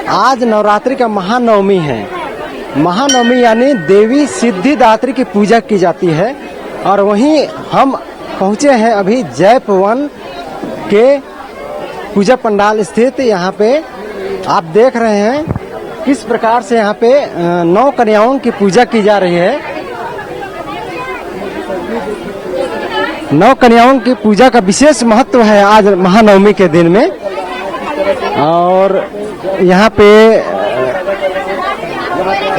आज नवरात्रि का महानवमी है। महानवमी यानी देवी सिद्धिदात्री की पूजा की जाती है। और वहीं हम पहुंचे हैं अभी जैपवन के पूजा पंडाल स्थित। यहाँ पे आप देख रहे हैं किस प्रकार से यहाँ पे 9 कन्याओं की पूजा की जा रही है। 9 कन्याओं की पूजा का विशेष महत्व है आज महानवमी के दिन में। और यहाँ पे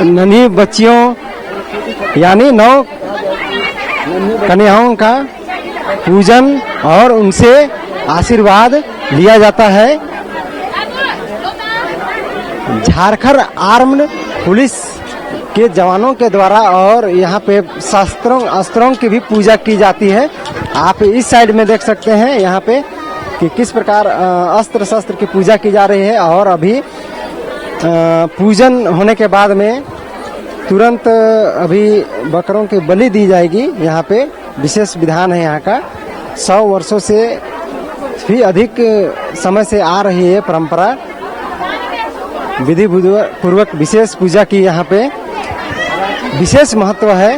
नन्ही बच्चियों यानी 9 कन्याओं का पूजन और उनसे आशीर्वाद लिया जाता है। झारखंड आर्म्ड पुलिस के जवानों के द्वारा और यहाँ पे अस्त्रों की भी पूजा की जाती है। आप इस साइड में देख सकते हैं यहाँ पे कि किस प्रकार अस्त्र शस्त्र की पूजा की जा रही है। और अभी पूजन होने के बाद में तुरंत अभी बकरों की बलि दी जाएगी। यहाँ पे विशेष विधान है यहाँ का। 100 वर्षों से भी अधिक समय से आ रही है परंपरा। विधि पूर्वक विशेष पूजा की यहाँ पे विशेष महत्व है।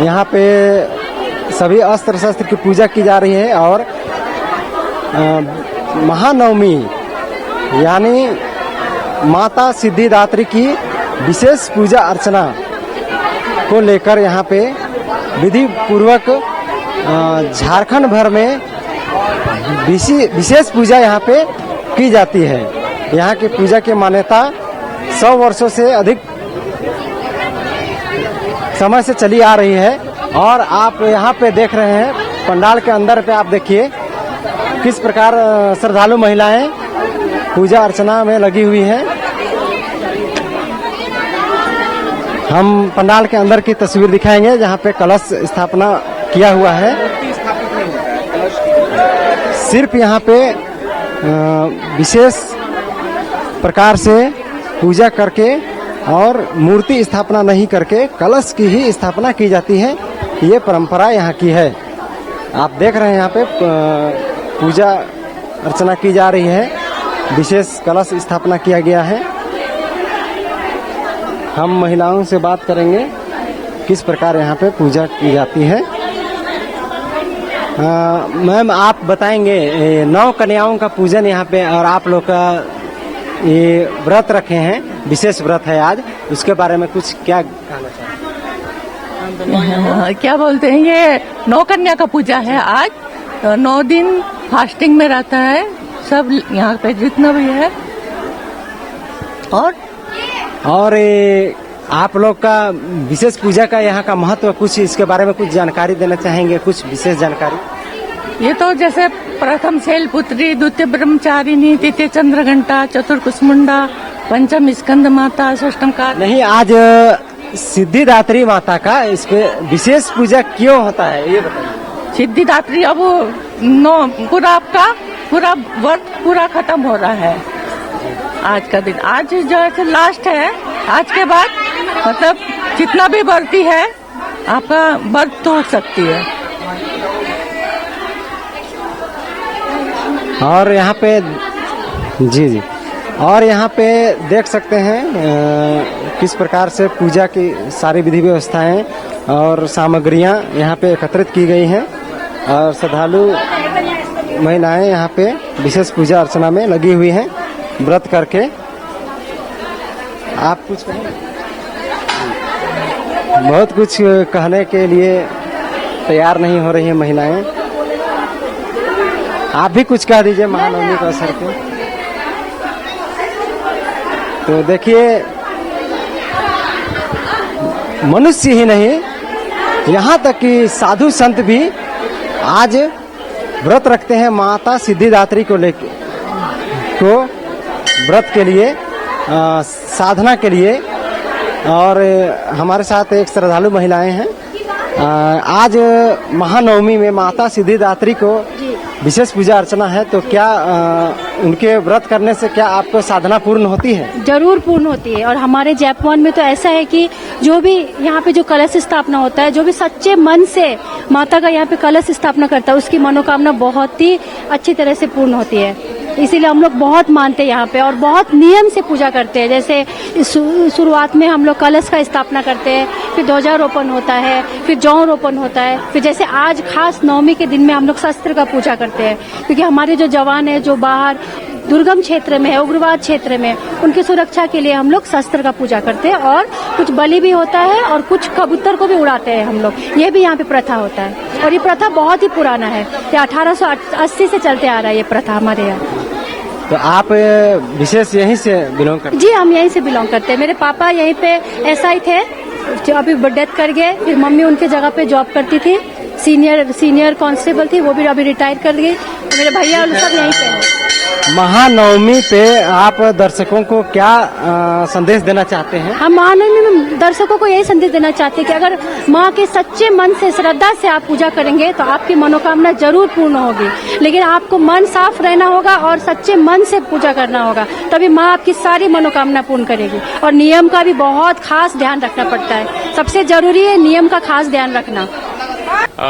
यहाँ पे सभी अस्त्र शस्त्र की पूजा की जा रही है। और महानवमी यानी माता सिद्धिदात्री की विशेष पूजा अर्चना को लेकर यहाँ पे विधि पूर्वक झारखंड भर में विशेष पूजा यहाँ पे की जाती है। यहाँ की पूजा की मान्यता 100 वर्षों से अधिक समय से चली आ रही है। और आप यहाँ पे देख रहे हैं पंडाल के अंदर पे आप देखिए किस प्रकार श्रद्धालु महिलाएं पूजा अर्चना में लगी हुई हैं। हम पंडाल के अंदर की तस्वीर दिखाएंगे जहाँ पे कलश स्थापना किया हुआ है। सिर्फ यहाँ पे विशेष प्रकार से पूजा करके और मूर्ति स्थापना नहीं करके कलश की ही स्थापना की जाती है। ये परंपरा यहाँ की है। आप देख रहे हैं यहाँ पे पूजा अर्चना की जा रही है। विशेष कलश स्थापना किया गया है। हम महिलाओं से बात करेंगे किस प्रकार यहाँ पे पूजा की जाती है। मैम आप बताएंगे 9 कन्याओं का पूजन यहाँ पे और आप लोग का ये व्रत रखे हैं, विशेष व्रत है आज, उसके बारे में कुछ क्या कहना चाहते हैं? क्या बोलते हैं, ये 9 कन्या का पूजा है आज। तो 9 दिन फास्टिंग में रहता है सब यहाँ पे जितना भी है। और आप लोग का विशेष पूजा का यहाँ का महत्व कुछ इसके बारे में कुछ जानकारी देना चाहेंगे, कुछ विशेष जानकारी? ये तो जैसे प्रथम शैलपुत्री, द्वितीय ब्रह्मचारिणी, तृतीय चंद्रघंटा, चतुर्थ कुसमुंडा, पंचम स्कंद माता, षष्ठम का नहीं, आज सिद्धिदात्री माता का इस पे विशेष पूजा क्यों होता है ये बताइए। सिद्धिदात्री अब 9 पूरा आपका पूरा व्रत पूरा खत्म हो रहा है आज का दिन। आज जो है लास्ट है। आज के बाद मतलब जितना भी व्रती है आपका व्रत तो हो सकती है। और यहाँ पे जी और यहाँ पे देख सकते हैं किस प्रकार से पूजा की सारी विधि व्यवस्थाएं और सामग्रियां यहाँ पे एकत्रित की गई हैं। और श्रद्धालु महिलाएं यहाँ पे विशेष पूजा अर्चना में लगी हुई हैं व्रत करके। आप कुछ कहें? बहुत कुछ कहने के लिए तैयार नहीं हो रही है महिलाएं। आप भी कुछ कह दीजिए महानवमी के अवसर पे। तो देखिए, मनुष्य ही नहीं यहाँ तक कि साधु संत भी आज व्रत रखते हैं माता सिद्धिदात्री को लेकर, को व्रत के लिए, साधना के लिए। और हमारे साथ एक श्रद्धालु महिलाएं हैं। आज महानवमी में माता सिद्धिदात्री को विशेष पूजा अर्चना है, तो क्या उनके व्रत करने से क्या आपको साधना पूर्ण होती है? जरूर पूर्ण होती है। और हमारे जैपवन में तो ऐसा है कि जो भी यहाँ पे जो कलश स्थापना होता है, जो भी सच्चे मन से माता का यहाँ पे कलश स्थापना करता है, उसकी मनोकामना बहुत ही अच्छी तरह से पूर्ण होती है। इसीलिए हम लोग बहुत मानते हैं यहाँ पे और बहुत नियम से पूजा करते हैं। जैसे शुरुआत में हम लोग कलश का स्थापना करते हैं, फिर ध्वजारोपण होता है, फिर जौ रोपण होता है, फिर जैसे आज खास नवमी के दिन में हम लोग शस्त्र का पूजा करते हैं, क्योंकि हमारे जो जवान है जो बाहर दुर्गम क्षेत्र में है, उग्रवाद क्षेत्र में, उनकी सुरक्षा के लिए हम लोग शस्त्र का पूजा करते हैं और कुछ बलि भी होता है और कुछ कबूतर को भी उड़ाते हैं हम लोग। ये भी यहाँ पे प्रथा होता है और ये प्रथा बहुत ही पुराना है, ये 1880 से चलते आ रहा है ये प्रथा हमारे यहाँ। तो आप विशेष यहीं से बिलोंग करते जी, हम यहीं से बिलोंग करते हैं। मेरे पापा यहीं पे एसआई थे, जो अभी डेथ कर गए, फिर मम्मी उनके जगह पे जॉब करती थी, सीनियर कांस्टेबल थी, वो भी अभी रिटायर कर गई। मेरे भैया सब यहीं पे हैं। महानवमी पे आप दर्शकों को क्या संदेश देना चाहते हैं? हम महानवमी में दर्शकों को यही संदेश देना चाहते हैं कि अगर माँ के सच्चे मन से, श्रद्धा से आप पूजा करेंगे तो आपकी मनोकामना जरूर पूर्ण होगी। लेकिन आपको मन साफ रहना होगा और सच्चे मन से पूजा करना होगा, तभी माँ आपकी सारी मनोकामना पूर्ण करेगी। और नियम का भी बहुत खास ध्यान रखना पड़ता है, सबसे जरूरी है नियम का खास ध्यान रखना।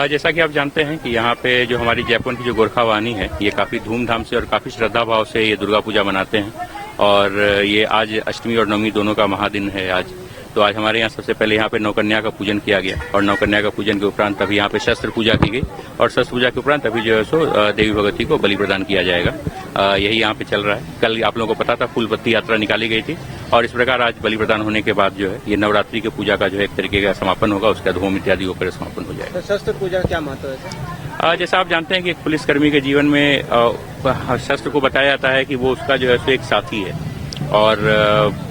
जैसा कि आप जानते हैं कि यहाँ पे जो हमारी जयपुर की जो गोरखा वाहिनी है, ये काफी धूमधाम से और काफी श्रद्धा भाव से ये दुर्गा पूजा मनाते हैं। और ये आज अष्टमी और नवमी दोनों का महादिन है आज। तो आज हमारे यहाँ सबसे पहले यहाँ पे नौकन्या का पूजन किया गया और नौकन्या का पूजन के उपरांत अभी यहाँ पे शस्त्र पूजा की गई और शस्त्र पूजा के उपरांत अभी जो है सो देवी भगवती को बलि प्रदान किया जाएगा। यही यहाँ पे चल रहा है। कल आप लोगों को पता था फूल पत्ती यात्रा निकाली गई थी और इस प्रकार आज बलि प्रदान होने के बाद जो है ये नवरात्रि की पूजा का जो है एक तरीके का समापन होगा, उसके बाद होम इत्यादि होकर समापन हो जाएगा। तो शस्त्र पूजा क्या महत्व है? जैसा आप जानते हैं कि एक पुलिसकर्मी के जीवन में शस्त्र को बताया जाता है कि वो उसका जो है सो एक साथी है और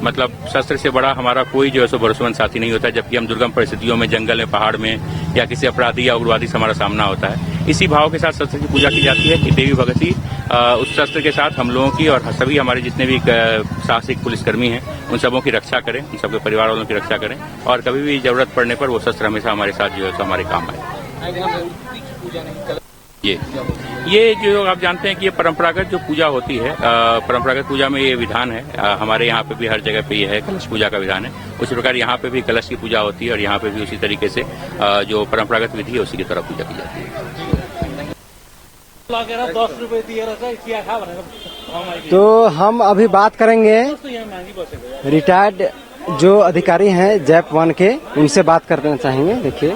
मतलब शस्त्र से बड़ा हमारा कोई जो है सो भरोसेमंद साथी नहीं होता। जबकि हम दुर्गम परिस्थितियों में, जंगल में, पहाड़ में या किसी अपराधी या उग्रवादी से हमारा सामना होता है, इसी भाव के साथ शस्त्र की पूजा की जाती है कि देवी भगवती उस शस्त्र के साथ हम लोगों की और सभी हमारे जितने भी साहसिक पुलिसकर्मी हैं उन सबों की रक्षा करें, उन सबके परिवार वालों की रक्षा करें और कभी भी जरूरत पड़ने पर वो शस्त्र हमेशा हमारे साथ जो है सो हमारे काम आए। ये जो आप जानते हैं कि ये परंपरागत जो पूजा होती है, परंपरागत पूजा में ये विधान है। हमारे यहाँ पे भी हर जगह पे ये है, कलश पूजा का विधान है। उसी प्रकार यहाँ पे भी कलश की पूजा होती है और यहाँ पे भी उसी तरीके से जो परंपरागत विधि है उसी की तरह पूजा की जाती है। तो हम अभी बात करेंगे रिटायर्ड जो अधिकारी हैं जैप 1 के, उनसे बात करना चाहेंगे। देखिए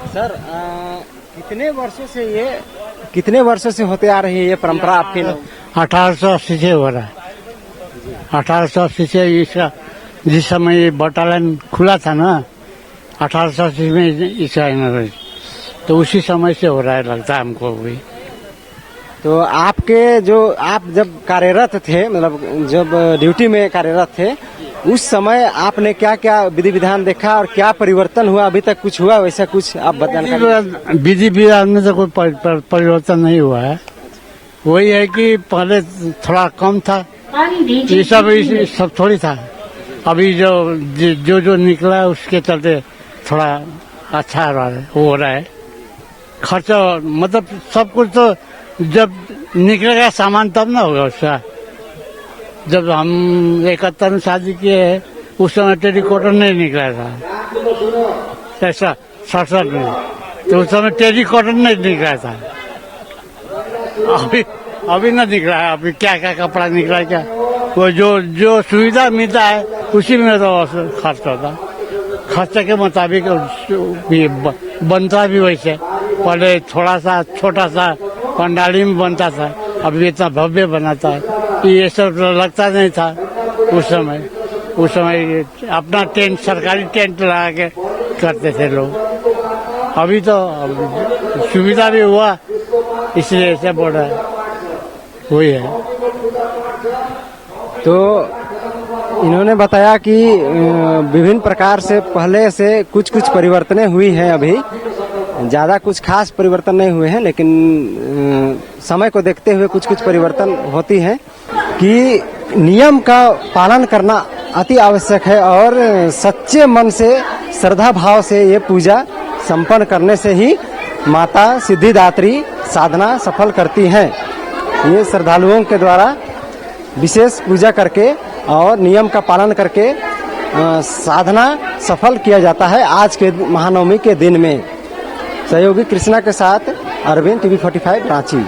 सर, कितने वर्षों से होते आ रही है ये परंपरा आपके? 1880 से हो रहा है। 1880 से इसका, जिस समय ये बटालियन खुला था ना 1880 में इसका इनॉग्रेशन, तो उसी समय से हो रहा है लगता है हमको भी। तो आपके जो आप जब कार्यरत थे, मतलब जब ड्यूटी में कार्यरत थे, उस समय आपने क्या क्या विधि विधान देखा और क्या परिवर्तन हुआ? अभी तक कुछ हुआ वैसा कुछ आप बताना। विधि विधान में तो कोई परिवर्तन नहीं हुआ है। वही है कि पहले थोड़ा कम था, ये सब थोड़ी था। अभी जो निकला है उसके चलते थोड़ा अच्छा हो रहा है। खर्चा मतलब सब कुछ तो जब निकलेगा सामान तब ना होगा उसका। जब हम 71 में शादी किए उस समय टेरिकॉटन नहीं निकला था, ऐसा 67 में, तो उस समय टेरिकॉटन नहीं निकला था। अभी ना निकला है। अभी क्या क्या कपड़ा निकला है, क्या वो जो सुविधा मिलता है उसी में तो खर्च होता। खर्चे के मुताबिक बनता भी वैसे। पहले थोड़ा सा छोटा सा पंडाली में बनता था, अभी इतना भव्य बनाता है। ये सब लगता नहीं था उस समय अपना टेंट, सरकारी टेंट लगा के करते थे लोग। अभी तो सुविधा भी हुआ, इसलिए ऐसे बोल रहा है वही है। तो इन्होंने बताया कि विभिन्न प्रकार से पहले से कुछ परिवर्तनें हुई हैं। अभी ज्यादा कुछ खास परिवर्तन नहीं हुए हैं, लेकिन समय को देखते हुए कुछ परिवर्तन होती है कि नियम का पालन करना अति आवश्यक है और सच्चे मन से, श्रद्धा भाव से ये पूजा संपन्न करने से ही माता सिद्धिदात्री साधना सफल करती हैं। ये श्रद्धालुओं के द्वारा विशेष पूजा करके और नियम का पालन करके साधना सफल किया जाता है आज के महानवमी के दिन में। सहयोगी कृष्णा के साथ अरविंद, TV 45 रांची।